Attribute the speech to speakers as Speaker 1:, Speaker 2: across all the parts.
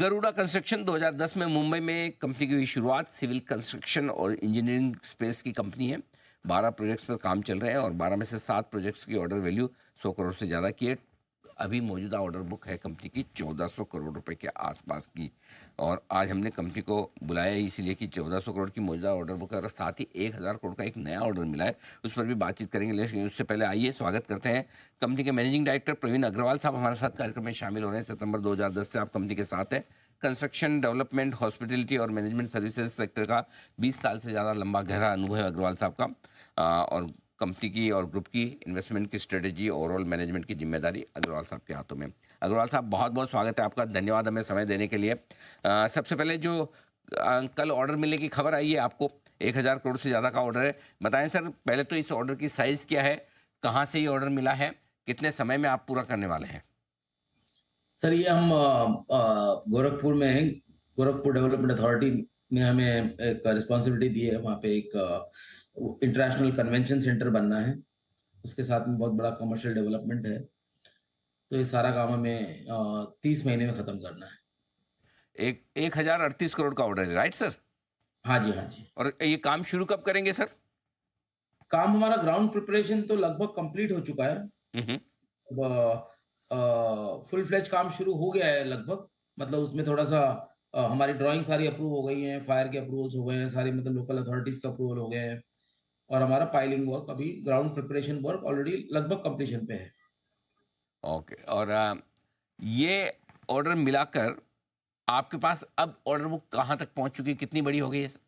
Speaker 1: Garuda construction 2010 में मुंबई में company की हुई शुरुआत। सिविल कंस्ट्रक्शन और इंजीनियरिंग स्पेस की कंपनी है। 12 प्रोजेक्ट्स पर काम चल रहे हैं और 12 में से 7 प्रोजेक्ट्स की ऑर्डर वैल्यू 100 करोड़ से ज़्यादा की है। अभी मौजूदा ऑर्डर बुक है कंपनी की 1400 करोड़ रुपए के आसपास की। और आज हमने कंपनी को बुलाया इसीलिए कि 1400 करोड़ की मौजूदा ऑर्डर बुक है और साथ ही 1000 करोड़ का एक नया ऑर्डर मिला है, उस पर भी बातचीत करेंगे। लेकिन उससे पहले आइए स्वागत करते हैं कंपनी के मैनेजिंग डायरेक्टर प्रवीण अग्रवाल साहब हमारे साथ कार्यक्रम में शामिल हो रहे हैं। सितंबर 2010 से आप कंपनी के साथ हैं। कंस्ट्रक्शन, डेवलपमेंट, हॉस्पिटलिटी और मैनेजमेंट सर्विसेज सेक्टर का 20 साल से ज़्यादा लंबा गहरा अनुभव है अग्रवाल साहब का। और कंपनी की और ग्रुप की इन्वेस्टमेंट की स्ट्रेटेजी, ओवरऑल मैनेजमेंट की जिम्मेदारी अग्रवाल साहब के हाथों में। अग्रवाल साहब, बहुत बहुत स्वागत है आपका। धन्यवाद हमें समय देने के लिए। सबसे पहले जो कल ऑर्डर मिलने की खबर आई है आपको, 1000 करोड़ से ज़्यादा का ऑर्डर है, बताएं सर पहले तो इस ऑर्डर की साइज़ क्या है, कहाँ से ये ऑर्डर मिला है, कितने समय में आप पूरा करने वाले हैं?
Speaker 2: सर, ये हम गोरखपुर में हैं। गोरखपुर डेवलपमेंट अथॉरिटी ने हमें एक रिस्पॉन्सिबिलिटी दी है। वहाँ पे एक इंटरनेशनल कन्वेंशन सेंटर बनना है। उसके साथ में बहुत बड़ा कमर्शियल डेवलपमेंट है। तो ये सारा काम हमें 30 महीने में ख़त्म करना है।
Speaker 1: 1038 करोड़ का ऑर्डर है, राइट सर?
Speaker 2: हाँ जी, हाँ जी।
Speaker 1: और ये काम शुरू कब करेंगे सर?
Speaker 2: काम हमारा ग्राउंड प्रिपरेशन तो लगभग कंप्लीट हो चुका है।
Speaker 1: हम्म।
Speaker 2: फुल फ्लेज काम शुरू हो गया है लगभग। मतलब उसमें थोड़ा सा हमारी ड्राइंग सारी अप्रूव हो गई हैं, फायर के अप्रूवल्स हो गए हैं, सारी मतलब लोकल अथॉरिटीज़ का अप्रूवल हो गए हैं। और हमारा पाइलिंग वर्क, अभी ग्राउंड प्रिपरेशन वर्क ऑलरेडी लगभग कंप्लीशन पे है।
Speaker 1: ओके। और ये ऑर्डर मिलाकर आपके पास अब ऑर्डर बुक कहाँ तक पहुंच चुकी है, कितनी बड़ी हो गई है सर?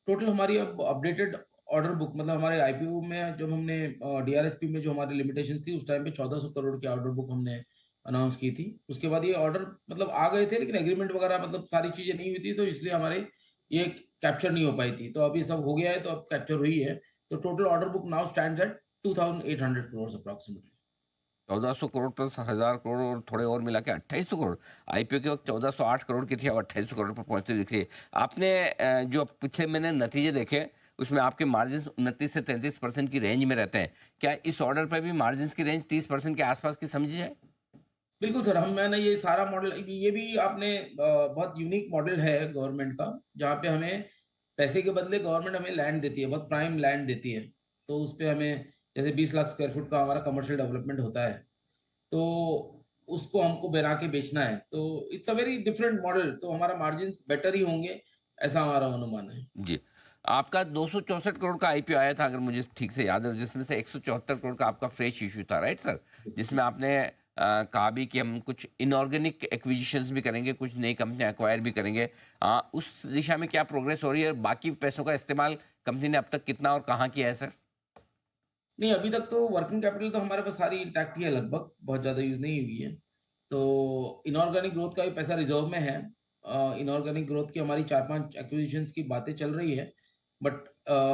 Speaker 2: टोटल हमारी अब अपडेटेड ऑर्डर बुक, मतलब हमारे आईपीओ में जब हमने डीआरएसपी में जो हमारी लिमिटेशंस थी, उस टाइम पे 1400 करोड़ की ऑर्डर बुक हमने अनाउंस की थी। उसके बाद ये ऑर्डर मतलब आ गए थे, लेकिन एग्रीमेंट वगैरह मतलब सारी चीज़ें नहीं हुई थी, तो इसलिए हमारे ये कैप्चर नहीं हो पाई थी। तो अभी सब हो गया है, तो अब कैप्चर हुई है। तो total order book now stands eight 2800 crore approximately.
Speaker 1: 1400 crore plus 1000 crore और थोड़े और मिला के 2800 करोड़। आईपीओ के वक्त 1408 करोड़ की थी, अब 2800 करोड़ पर पहुंचती दिख रही है। आपने जो पिछले महीने नतीजे देखे उसमें आपके मार्जिन 29 से 33% की रेंज में रहते हैं। क्या इस ऑर्डर पर भी मार्जिन की रेंज 30% के आसपास की समझी जाए?
Speaker 2: बिल्कुल सर, मैंने ये सारा मॉडल, ये भी आपने बहुत यूनिक मॉडल है गवर्नमेंट का, जहाँ पे हमें पैसे के बदले गवर्नमेंट हमें लैंड देती है, बहुत प्राइम लैंड देती है। तो उस पे हमें जैसे 20 लाख स्क्वायर फुट का हमारा कमर्शियल डेवलपमेंट होता है, तो उसको हमको बना के बेचना है। तो it's a very different model, तो हमारा मार्जिन बेटर ही होंगे, ऐसा हमारा अनुमान है।
Speaker 1: जी। आपका 264 करोड़ का आईपीओ आया था अगर मुझे ठीक से याद है, जिसमें से 174 करोड़ का आपका फ्रेश इशू था, राइट सर? जिसमें आपने कहा भी कि हम कुछ इनऑर्गेनिक एक्विजिशंस भी करेंगे, कुछ नई कंपनियां एक्वायर भी करेंगे। उस दिशा में क्या प्रोग्रेस हो रही है? बाकी पैसों का इस्तेमाल कंपनी ने अब तक कितना और कहाँ किया है सर?
Speaker 2: नहीं, अभी तक तो वर्किंग कैपिटल तो हमारे पास सारी इंटैक्ट ही है, लगभग बहुत ज़्यादा यूज़ नहीं हुई है। तो इनऑर्गेनिक ग्रोथ का भी पैसा रिजर्व में है। इनऑर्गेनिक ग्रोथ की हमारी 4-5 एक्विजिशंस की बातें चल रही है, बट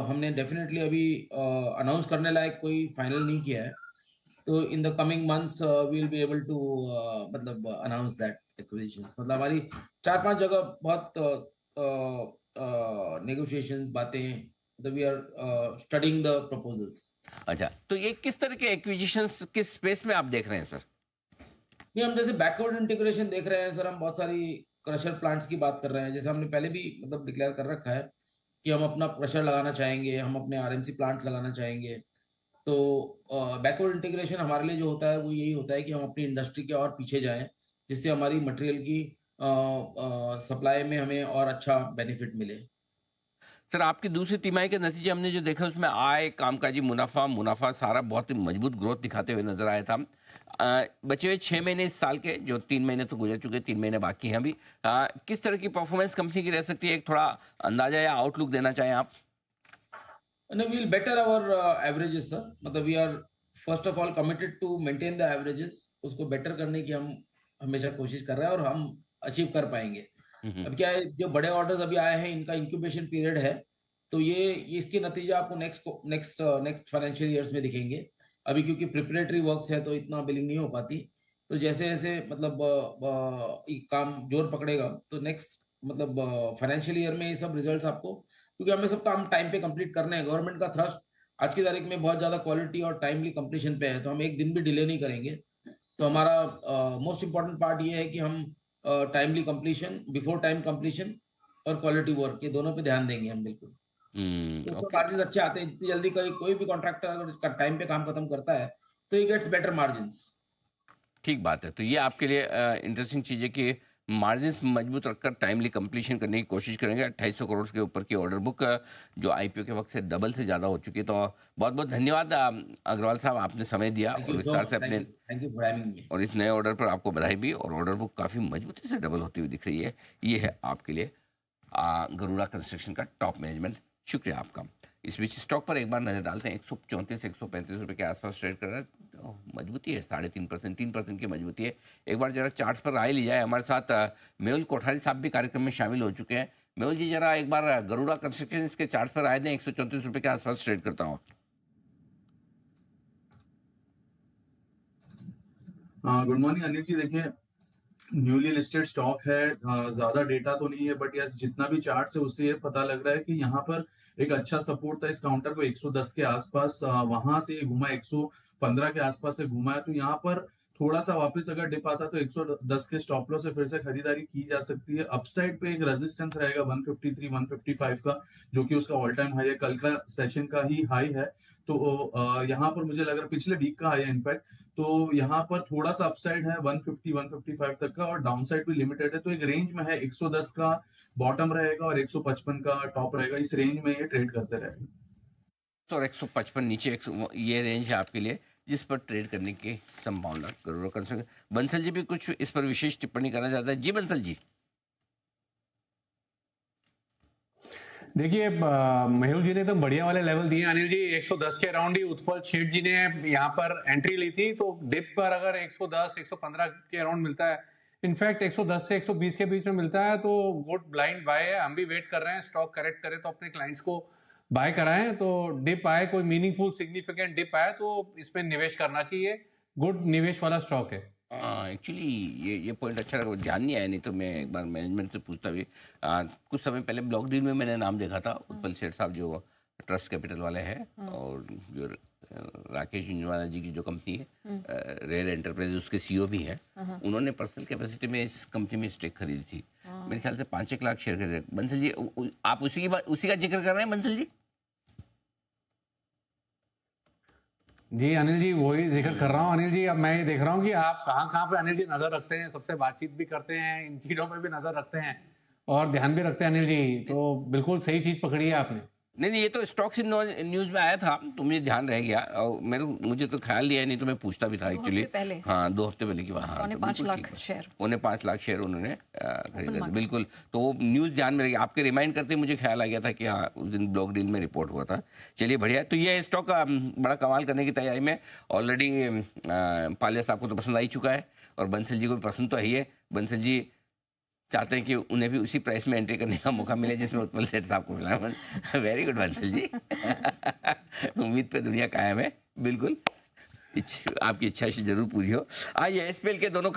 Speaker 2: हमने डेफिनेटली अभी अनाउंस करने लायक कोई फाइनल नहीं किया है। तो in the coming months we will be able to मतलब अनाउंस दैट एक्विजिशंस। मतलब हमारी 4-5 जगह बहुत नेगोशिएशंस, बातें, मतलब we are studying the proposals.
Speaker 1: अच्छा, तो ये किस तरह के एक्विजिशंस किस स्पेस में आप देख रहे हैं सर?
Speaker 2: नहीं, हम जैसे बैकवर्ड इंटीग्रेशन देख रहे हैं सर। हम बहुत सारी क्रशर प्लांट्स की बात कर रहे हैं। जैसे हमने पहले भी मतलब डिक्लेयर कर रखा है कि हम अपना क्रशर लगाना चाहेंगे, हम अपने आरएमसी प्लांट लगाना चाहेंगे। तो बैकवर्ड इंटीग्रेशन हमारे लिए जो होता है वो यही होता है कि हम अपनी इंडस्ट्री के और पीछे जाएं, जिससे हमारी मटेरियल की सप्लाई में हमें और अच्छा बेनिफिट मिले।
Speaker 1: सर, आपकी दूसरी तिमाही के नतीजे हमने जो देखा उसमें आय, कामकाजी मुनाफा मुनाफा सारा बहुत ही मजबूत ग्रोथ दिखाते हुए नजर आया था। बचे हुए 6 महीने इस साल के, जो 3 महीने तो गुजर चुके, 3 महीने बाकी हैं अभी, किस तरह की परफॉर्मेंस कंपनी की रह सकती है? एक थोड़ा अंदाजा या आउटलुक देना चाहें आप?
Speaker 2: No, we'll better our averages, sir. मतलब we are first of all committed to maintain the averages. उसको बेटर करने की हम हमेशा कोशिश कर रहे हैं, और हम अचीव कर पाएंगे।
Speaker 1: हम्म।
Speaker 2: अब क्या है, जो बड़े ऑर्डर्स अभी आए हैं इनका इंक्यूबेशन पीरियड है, तो ये इसके नतीजे आपको next next next financial years में दिखेंगे। अभी क्योंकि प्रिपरेटरी वर्क्स है, तो इतना बिलिंग नहीं हो पाती। तो जैसे जैसे मतलब ये काम जोर पकड़ेगा, तो नेक्स्ट मतलब फाइनेंशियल ईयर में ये सब रिजल्ट्स आपको, क्योंकि हमें सब काम टाइम पे कंप्लीट करना है। गवर्नमेंट का थ्रस्ट आज की तारीख में बहुत ज़्यादा क्वालिटी और टाइमली कंप्लीशन पे है, तो हम एक दिन भी डिले नहीं करेंगे। तो हमारा मोस्ट इम्पोर्टेंट पार्ट ये है कि हम timely completion, before time completion और क्वालिटी वर्क, ये दोनों पे ध्यान देंगे हम बिल्कुल। तो उसमें
Speaker 1: ओके,
Speaker 2: मार्जिन अच्छे आते हैं। जितनी जल्दी कोई भी कॉन्ट्रैक्टर अगर टाइम पे काम खत्म करता है तो ही गेट्स बेटर मार्जिन।
Speaker 1: ठीक बात है। तो ये आपके लिए इंटरेस्टिंग चीज़ है कि मार्जिन्स मजबूत रखकर टाइमली कंप्लीशन करने की कोशिश करेंगे। 2800 करोड़ के ऊपर की ऑर्डर बुक जो आईपीओ के वक्त से डबल से ज़्यादा हो चुकी है। तो बहुत बहुत धन्यवाद अग्रवाल साहब, आपने समय दिया
Speaker 2: थैंक
Speaker 1: और
Speaker 2: यू सो
Speaker 1: विस्तार
Speaker 2: मच,
Speaker 1: से अपने,
Speaker 2: thank you for having me.
Speaker 1: और इस नए ऑर्डर पर आपको बधाई भी। और ऑर्डर बुक काफ़ी मजबूती से डबल होती हुई दिख रही है। ये है आपके लिए गरुड़ा कंस्ट्रक्शन का टॉप मैनेजमेंट। शुक्रिया आपका। इस बीच स्टॉक पर एक बार नजर डालते हैं। 134 135 रुपये के आसपास ट्रेड कर रहा है। मजबूती है 3.5%, 3% की मजबूती है। एक बार जरा चार्ट्स पर राय ली जाए। हमारे साथ मेहुल कोठारी साहब भी कार्यक्रम में शामिल हो चुके हैं। मेहुल जी, जरा एक बार गरुड़ा कंस्ट्रक्शन के चार्ट्स पर राय दें। 134 रुपये के आसपास ट्रेड करता हूँ।
Speaker 3: Good morning Anil ji. देखिए, न्यूली लिस्टेड स्टॉक है, ज्यादा डेटा तो नहीं है, बट यस जितना भी चार्ट है उससे ये पता लग रहा है कि यहाँ पर एक अच्छा सपोर्ट था इस काउंटर को 110 के आसपास, वहां से ये घुमा 115 के आसपास से घुमा है। तो यहाँ पर थोड़ा सा वापस अगर डिप आता तो 110 के स्टॉप लॉस से फिर से खरीदारी की जा सकती है। अपसाइड पे एक रेजिस्टेंस रहेगा 153 155 का, जो कि उसका ऑल टाइम हाई है, कल का सेशन का ही हाई है। तो यहाँ पर मुझे लग रहा है पिछले वीक का हाई है इनफैक्ट। तो यहाँ पर थोड़ा सा अपसाइड है 150 155 तक का, और डाउनसाइड भी लिमिटेड है। तो एक रेंज में है, 110 का बॉटम रहेगा और 155 का टॉप रहेगा। इस रेंज में ये ट्रेड करते रहेगा।
Speaker 1: तो 155 नीचे ये रेंज है आपके लिए जिस पर ट्रेड करने की संभावना गरुड़ा कंस्ट्रक्शन। बंसल जी भी कुछ इस पर विशेष टिप्पणी करना चाहता है? जी बंसल जी।
Speaker 4: देखिए, मेहुल जी ने एकदम बढ़िया वाले लेवल दिए। अनिल जी 110 के अराउंड ही उत्पल शेठ जी ने यहाँ पर एंट्री ली थी। तो डिप पर अगर 110 115 के अराउंड मिलता है, इनफैक्ट 110 से 120 के बीच में मिलता है, तो गुड ब्लाइंड बाय है। हम भी वेट कर रहे हैं स्टॉक करेक्ट करे तो अपने क्लाइंट्स को बाय कराएं। तो डिप आए, कोई मीनिंगफुल सिग्निफिकेंट डिप आए तो इसमें निवेश करना चाहिए। गुड निवेश वाला स्टॉक है।
Speaker 1: एक्चुअली ये पॉइंट अच्छा लगा, ध्यान नहीं आया, नहीं तो मैं एक बार मैनेजमेंट से पूछता भी। कुछ समय पहले ब्लॉक डील में मैंने नाम देखा था, उत्पल सेठ साहब जो ट्रस्ट कैपिटल वाले हैं, और जो राकेश झुंझुनवाला जी की जो कंपनी है रेयर एंटरप्राइज, उसके सीईओ भी हैं। उन्होंने पर्सनल कैपेसिटी में इस कंपनी में स्टेक खरीदी थी। मेरे ख्याल से 5-1 लाख शेयर खरीदे। बंसल जी, आप उसी का जिक्र कर रहे हैं बंसल जी?
Speaker 4: जी अनिल जी, वही जिक्र कर रहा हूँ। अनिल जी, अब मैं ये देख रहा हूँ कि आप कहाँ कहाँ पे अनिल जी नजर रखते हैं, सबसे बातचीत भी करते हैं, इन चीजों पे भी नजर रखते हैं और ध्यान भी रखते हैं अनिल जी। तो बिल्कुल सही चीज पकड़ी है आपने।
Speaker 1: नहीं, ये तो स्टॉक्स इन न्यूज़ में आया था तो मुझे ध्यान रह गया, और मुझे तो ख्याल नहीं है, नहीं तो मैं पूछता भी था एक्चुअली। हाँ, 2 हफ्ते पहले की बात। हाँ,
Speaker 5: पौने
Speaker 1: तो
Speaker 5: 5
Speaker 1: बिल्कुल
Speaker 5: लाख
Speaker 1: ठीक है।
Speaker 5: शेयर।
Speaker 1: पौने 5 लाख शेयर उन्होंने खरीदा था, बिल्कुल। तो वो न्यूज़ ध्यान में रह गया, आपके रिमाइंड करते मुझे ख्याल आ गया था कि हाँ उस दिन ब्लॉक डील में रिपोर्ट हुआ था। चलिए बढ़िया है। तो ये स्टॉक बड़ा कमाल करने की तैयारी में ऑलरेडी। पालिया साहब को तो पसंद आ ही चुका है और बंसल जी को भी पसंद तो है ही है। बंसल जी चाहते हैं कि उन्हें भी उसी प्राइस में एंट्री करने का मौका मिले जिसमें उत्पल सेठ साहब को मिला। Very good Bansal ji. उम्मीद पे दुनिया कायम है, बिल्कुल। आपकी इच्छा जरूर पूरी हो। आइए एसपीएल के दोनों